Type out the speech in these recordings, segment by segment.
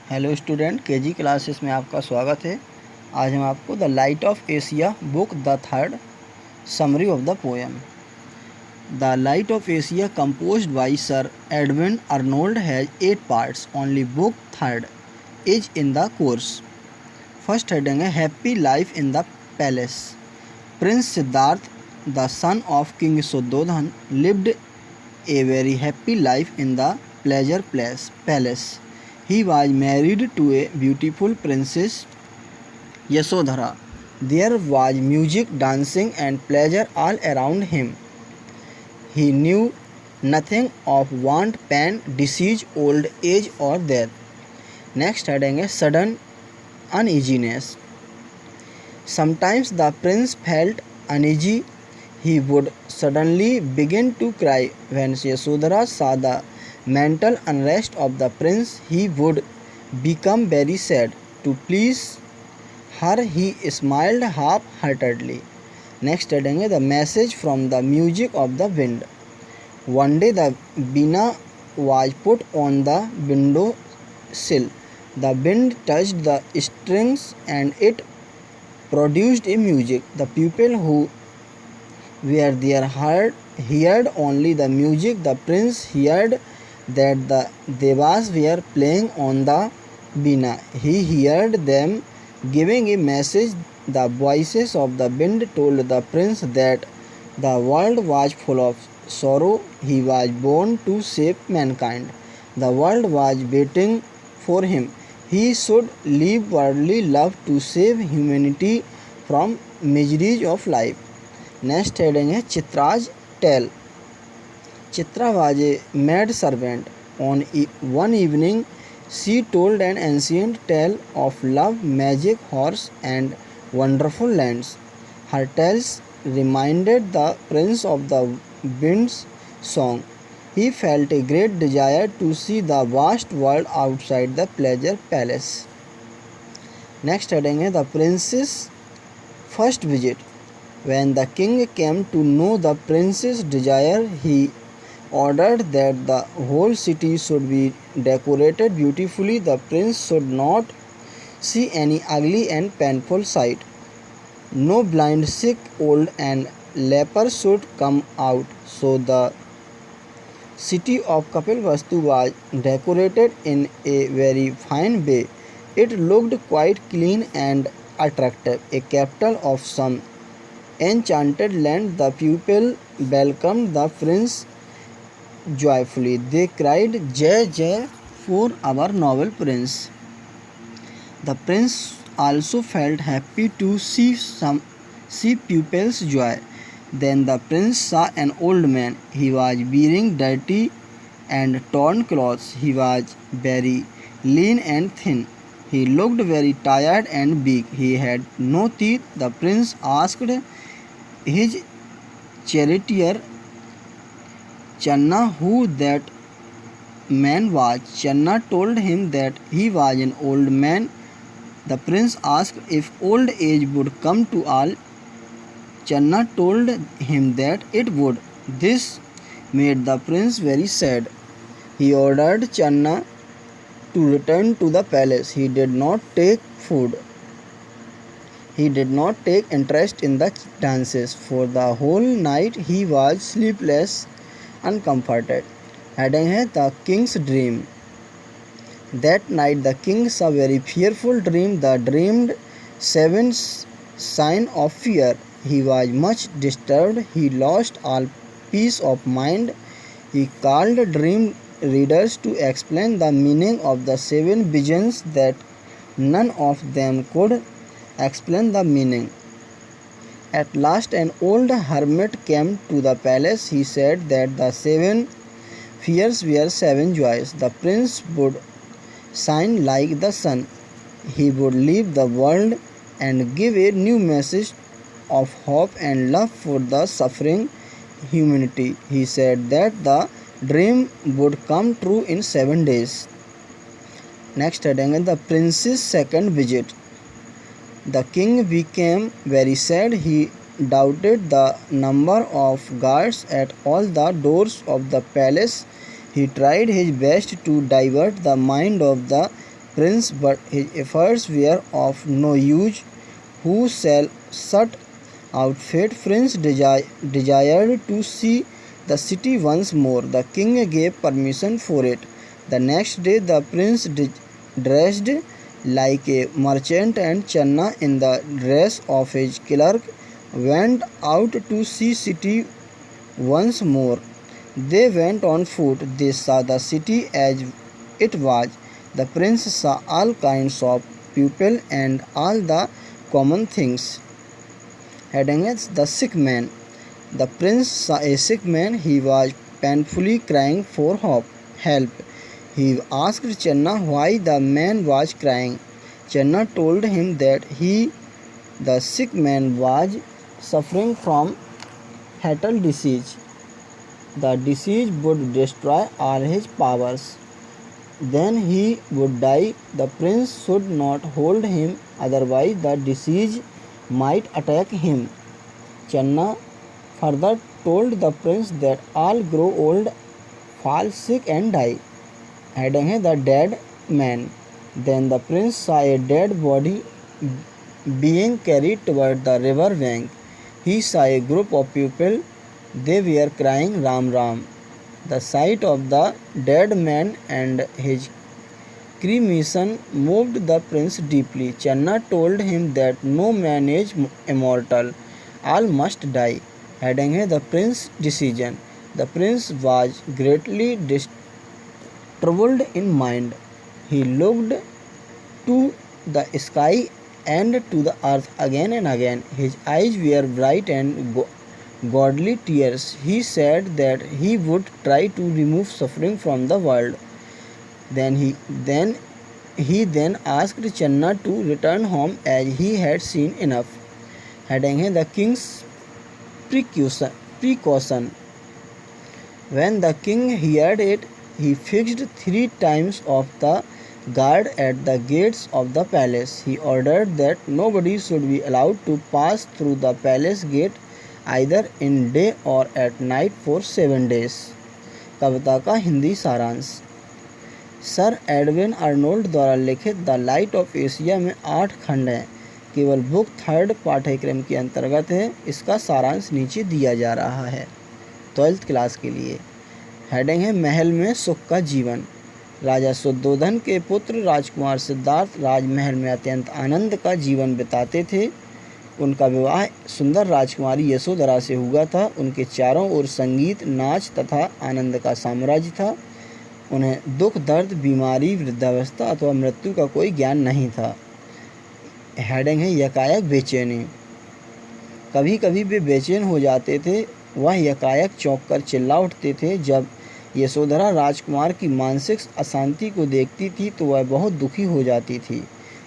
Hello student, KG classes में आपका स्वागत है। आज हम आपको the light of Asia book the third summary of the poem. The light of Asia composed by sir Edwin Arnold has 8 parts. Only book third is in the course. First heading है happy life in the palace. Prince Siddhartha the son of king Suddhodana lived a very happy life in the pleasure palace. He was married to a beautiful princess Yasodhara. There was music, dancing, and pleasure all around him. He knew nothing of want, pain, disease, old age, or death. Next heading is sudden uneasiness. Sometimes the prince felt uneasy. He would suddenly begin to cry. When Yasodhara saw the mental unrest of the prince, he would become very sad. To please her, he smiled half-heartedly. Next heading is the message from the music of the wind. One day the veena was put on the window sill. The wind touched the strings and it produced a music. The people who where there heard only the music. The prince heard that the devas were playing on the veena. He heard them giving a message. The voices of the wind told the prince that the world was full of sorrow. He was born to save mankind. The world was waiting for him. He should leave worldly love to save humanity from miseries of life. Next heading है चित्रा's tale. Chitra was a maid servant. On one evening, she told an ancient tale of love, magic, horse, and wonderful lands. Her tales reminded the prince of the wind's song. He felt a great desire to see the vast world outside the pleasure palace. Next heading है the prince's first visit. When the king came to know the prince's desire, he ordered that the whole city should be decorated beautifully. The prince should not see any ugly and painful sight. No blind, sick, old, and leper should come out. So the city of Kapilvastu was decorated in a very fine way. It looked quite clean and attractive, a capital of some enchanted land. The people welcomed the prince joyfully. They cried, "Jai Jai for our noble prince." The prince also felt happy to see pupils' joy. Then the prince saw an old man. He was wearing dirty and torn clothes. He was very lean and thin. He looked very tired and big. He had no teeth. The prince asked his charioteer Channa who that man was. Channa told him that he was an old man. The prince asked if old age would come to all. Channa told him that it would. This made the prince very sad. He ordered Channa to return to the palace. He did not take food. He did not take interest in the dances. For the whole night he was sleepless, uncomforted. Heading है the king's dream. That night the king saw a very fearful dream. The dreamed 7 signs of fear. He was much disturbed. He lost all peace of mind. He called dream readers to explain the meaning of the 7 visions that none of them could explain the meaning. At last an old hermit came to the palace. He said that the 7 fears were 7 joys. The prince would shine like the sun. He would leave the world and give a new message of hope and love for the suffering humanity. He said that the dream would come true in 7 days. Next heading is the prince's second visit. The king became very sad. He doubted the number of guards at all the doors of the palace. He tried his best to divert the mind of the prince, but his efforts were of no use. Who shall shut out fate? Prince desired to see the city once more. The king gave permission for it. The next day the prince dressed like a merchant, and Channa, in the dress of his clerk, went out to see city once more. They went on foot. They saw the city as it was. The prince saw all kinds of people and all the common things. Heading is the sick man. The prince saw a sick man. He was painfully crying for help. He asked Channa why the man was crying. Channa told him that the sick man, was suffering from fatal disease. The disease would destroy all his powers. Then he would die. The prince should not hold him, otherwise the disease might attack him. Channa further told the prince that all grow old, fall sick and die. Heading है the dead man. Then the prince saw a dead body being carried toward the river bank. He saw a group of people. They were crying Ram Ram. The sight of the dead man and his cremation moved the prince deeply. Channa told him that no man is immortal. All must die. Heading है the prince's decision. The prince was greatly troubled in mind. He looked to the sky and to the earth again and again. His eyes were bright and godly tears. He said that he would try to remove suffering from the world. Then he asked Channa to return home, as he had seen enough. Heading है the king's precaution. When the king heard it, he fixed 3 times of the guard at the gates of the palace. He ordered that nobody should be allowed to pass through the palace gate either in day or at night for 7 days. कविता का हिंदी सारांश। Sir Edwin Arnold द्वारा लिखित the light of Asia में 8 खंड हैं। केवल book 3rd पाठ्यक्रम के अंतर्गत है। इसका सारांश नीचे दिया जा रहा है 12th क्लास के लिए। हेडिंग है महल में सुख का जीवन। राजा शुद्धोधन के पुत्र राजकुमार सिद्धार्थ राजमहल में अत्यंत आनंद का जीवन बिताते थे। उनका विवाह सुंदर राजकुमारी यशोधरा से हुआ था। उनके चारों ओर संगीत, नाच तथा आनंद का साम्राज्य था। उन्हें दुख, दर्द, बीमारी, वृद्धावस्था अथवा मृत्यु का कोई ज्ञान नहीं था। हेडिंग है यकायक बेचैनी। कभी कभी वे बेचैन हो जाते थे। वह यकायक चौंक कर चिल्ला उठते थे। जब यशोधरा राजकुमार की मानसिक अशांति को देखती थी तो वह बहुत दुखी हो जाती थी।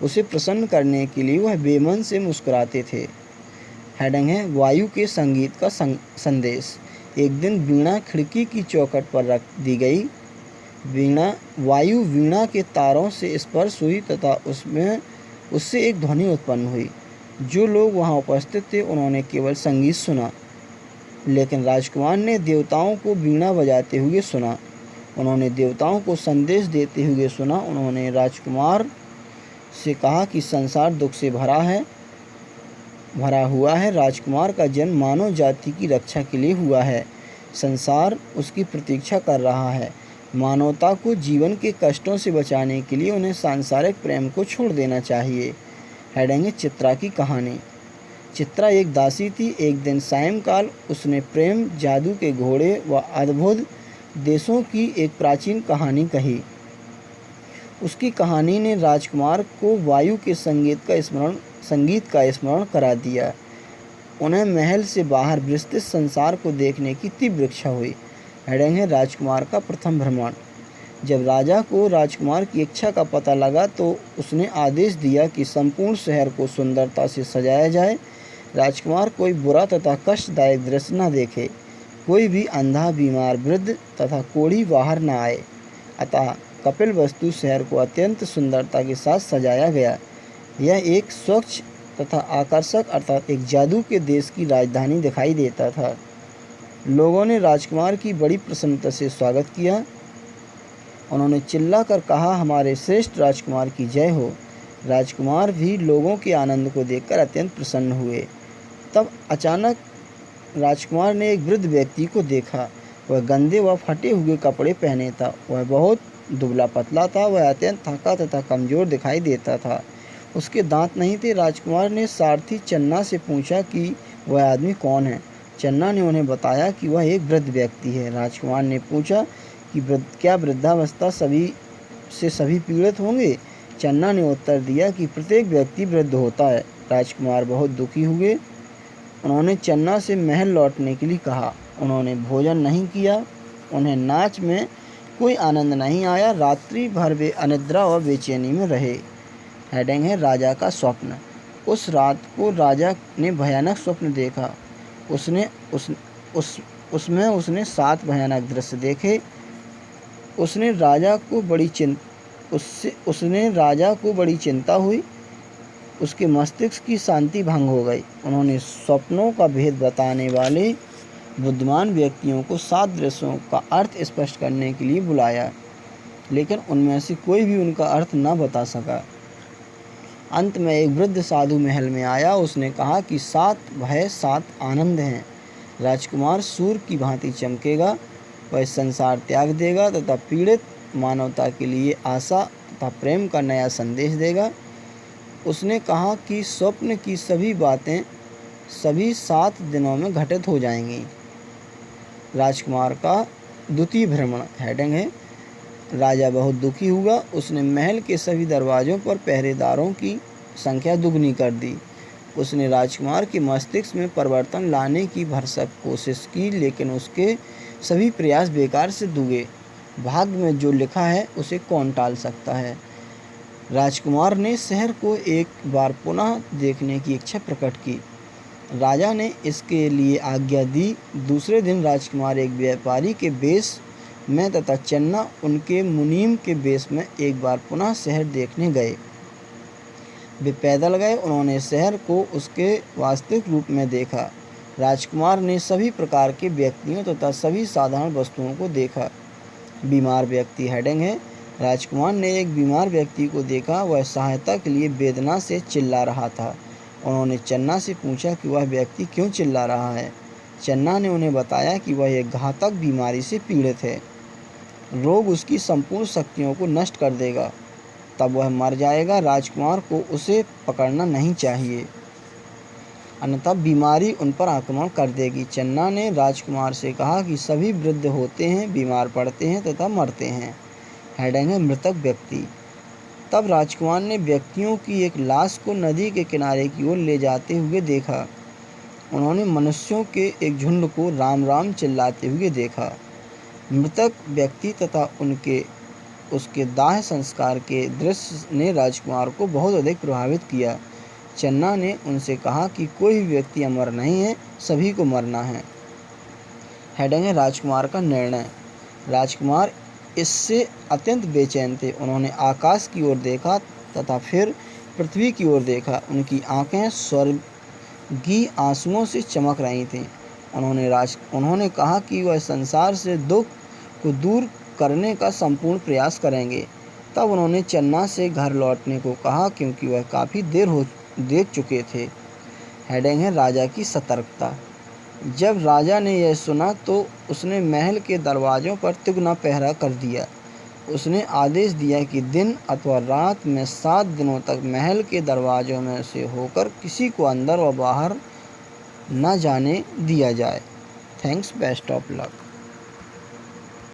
उसे प्रसन्न करने के लिए वह बेमन से मुस्कुराते थे। हेडिंग है वायु के संगीत का संदेश। एक दिन वीणा खिड़की की चौखट पर रख दी गई। वायु वीणा के तारों से स्पर्श हुई तथा उससे एक ध्वनि उत्पन्न हुई। जो लोग वहां उपस्थित थे उन्होंने केवल संगीत सुना, लेकिन राजकुमार ने देवताओं को वीणा बजाते हुए सुना। उन्होंने देवताओं को संदेश देते हुए सुना। उन्होंने राजकुमार से कहा कि संसार दुख से भरा हुआ है। राजकुमार का जन्म मानव जाति की रक्षा के लिए हुआ है। संसार उसकी प्रतीक्षा कर रहा है। मानवता को जीवन के कष्टों से बचाने के लिए उन्हें सांसारिक प्रेम को छोड़ देना चाहिए। हेडिंग है चित्रा की कहानी। चित्रा एक दासी थी। एक दिन सायंकाल उसने प्रेम, जादू के घोड़े व अद्भुत देशों की एक प्राचीन कहानी कही। उसकी कहानी ने राजकुमार को वायु के संगीत का स्मरण करा दिया। उन्हें महल से बाहर विस्तृत संसार को देखने की तीव्र इच्छा हुई। हेडिंग है राजकुमार का प्रथम भ्रमण। जब राजा को राजकुमार की इच्छा का पता लगा तो उसने आदेश दिया कि संपूर्ण शहर को सुंदरता से सजाया जाए। राजकुमार कोई बुरा तथा कष्टदायक दृश्य न देखे। कोई भी अंधा, बीमार, वृद्ध तथा कोढ़ी बाहर न आए। अतः कपिलवस्तु शहर को अत्यंत सुंदरता के साथ सजाया गया। यह एक स्वच्छ तथा आकर्षक अर्थात एक जादू के देश की राजधानी दिखाई देता था। लोगों ने राजकुमार की बड़ी प्रसन्नता से स्वागत किया उन्होंने चिल्लाकर कहा, हमारे श्रेष्ठ राजकुमार की जय हो। राजकुमार भी लोगों के आनंद को देखकर अत्यंत प्रसन्न हुए। तब अचानक राजकुमार ने एक वृद्ध व्यक्ति को देखा। वह गंदे व फटे हुए कपड़े पहने था। वह बहुत दुबला पतला था। वह अत्यंत थका तथा कमज़ोर दिखाई देता था। उसके दांत नहीं थे। राजकुमार ने सारथी चन्ना से पूछा कि वह आदमी कौन है। चन्ना ने उन्हें बताया कि वह एक वृद्ध व्यक्ति है। राजकुमार ने पूछा कि क्या वृद्धावस्था सभी पीड़ित होंगे। चन्ना ने उत्तर दिया कि प्रत्येक व्यक्ति वृद्ध होता है। राजकुमार बहुत दुखी हुए। उन्होंने चन्ना से महल लौटने के लिए कहा। उन्होंने भोजन नहीं किया। उन्हें नाच में कोई आनंद नहीं आया। रात्रि भर वे अनिद्रा और बेचैनी में रहे। हेडिंग है राजा का स्वप्न। उस रात को राजा ने भयानक स्वप्न देखा। उसमें उसने 7 भयानक दृश्य देखे। उसने राजा को बड़ी चिंता हुई। उसके मस्तिष्क की शांति भंग हो गई। उन्होंने स्वप्नों का भेद बताने वाले बुद्धिमान व्यक्तियों को 7 दृश्यों का अर्थ स्पष्ट करने के लिए बुलाया, लेकिन उनमें से कोई भी उनका अर्थ न बता सका। अंत में एक वृद्ध साधु महल में आया। उसने कहा कि 7 भय 7 आनंद हैं। राजकुमार सूर्य की भांति चमकेगा। वह संसार त्याग देगा तथा पीड़ित मानवता के लिए आशा तथा प्रेम का नया संदेश देगा। उसने कहा कि स्वप्न की सभी बातें सभी 7 दिनों में घटित हो जाएंगी। राजकुमार का द्वितीय भ्रमण। हेडिंग है राजा बहुत दुखी हुआ। उसने महल के सभी दरवाज़ों पर पहरेदारों की संख्या दुगनी कर दी। उसने राजकुमार के मस्तिष्क में परिवर्तन लाने की भरसक कोशिश की, लेकिन उसके सभी प्रयास बेकार सिद्ध हुए। भाग्य में जो लिखा है उसे कौन टाल सकता है। राजकुमार ने शहर को एक बार पुनः देखने की इच्छा प्रकट की। राजा ने इसके लिए आज्ञा दी। दूसरे दिन राजकुमार एक व्यापारी के वेश में तथा चन्ना उनके मुनीम के वेश में एक बार पुनः शहर देखने गए। वे पैदल गए। उन्होंने शहर को उसके वास्तविक रूप में देखा। राजकुमार ने सभी प्रकार के व्यक्तियों तथा सभी साधारण वस्तुओं को देखा। बीमार व्यक्ति। हेडिंग है राजकुमार ने एक बीमार व्यक्ति को देखा। वह सहायता के लिए वेदना से चिल्ला रहा था। उन्होंने चन्ना से पूछा कि वह व्यक्ति क्यों चिल्ला रहा है। चन्ना ने उन्हें बताया कि वह एक घातक बीमारी से पीड़ित है। रोग उसकी संपूर्ण शक्तियों को नष्ट कर देगा, तब वह मर जाएगा। राजकुमार को उसे पकड़ना नहीं चाहिए, अन्यथा बीमारी उन पर आक्रमण कर देगी। चन्ना ने राजकुमार से कहा कि सभी वृद्ध होते हैं, बीमार पड़ते हैं तथा मरते हैं। हेडिंग है मृतक व्यक्ति। तब राजकुमार ने व्यक्तियों की एक लाश को नदी के किनारे की ओर ले जाते हुए देखा। उन्होंने मनुष्यों के एक झुंड को राम राम चिल्लाते हुए देखा। मृतक व्यक्ति तथा उसके दाह संस्कार के दृश्य ने राजकुमार को बहुत अधिक प्रभावित किया। चन्ना ने उनसे कहा कि कोई भी व्यक्ति अमर नहीं है, सभी को मरना है। हेडिंग है राजकुमार का निर्णय। राजकुमार इससे अत्यंत बेचैन थे। उन्होंने आकाश की ओर देखा तथा फिर पृथ्वी की ओर देखा। उनकी आंखें स्वर्गीय आंसुओं से चमक रही थीं। उन्होंने कहा कि वह संसार से दुख को दूर करने का संपूर्ण प्रयास करेंगे। तब उन्होंने चन्ना से घर लौटने को कहा, क्योंकि वह काफ़ी देख चुके थे। हेडिंग है राजा की सतर्कता। जब राजा ने यह सुना तो उसने महल के दरवाज़ों पर तिगुना पहरा कर दिया। उसने आदेश दिया कि दिन अथवा रात में 7 दिनों तक महल के दरवाज़ों में से होकर किसी को अंदर व बाहर न जाने दिया जाए। Thanks, best of luck.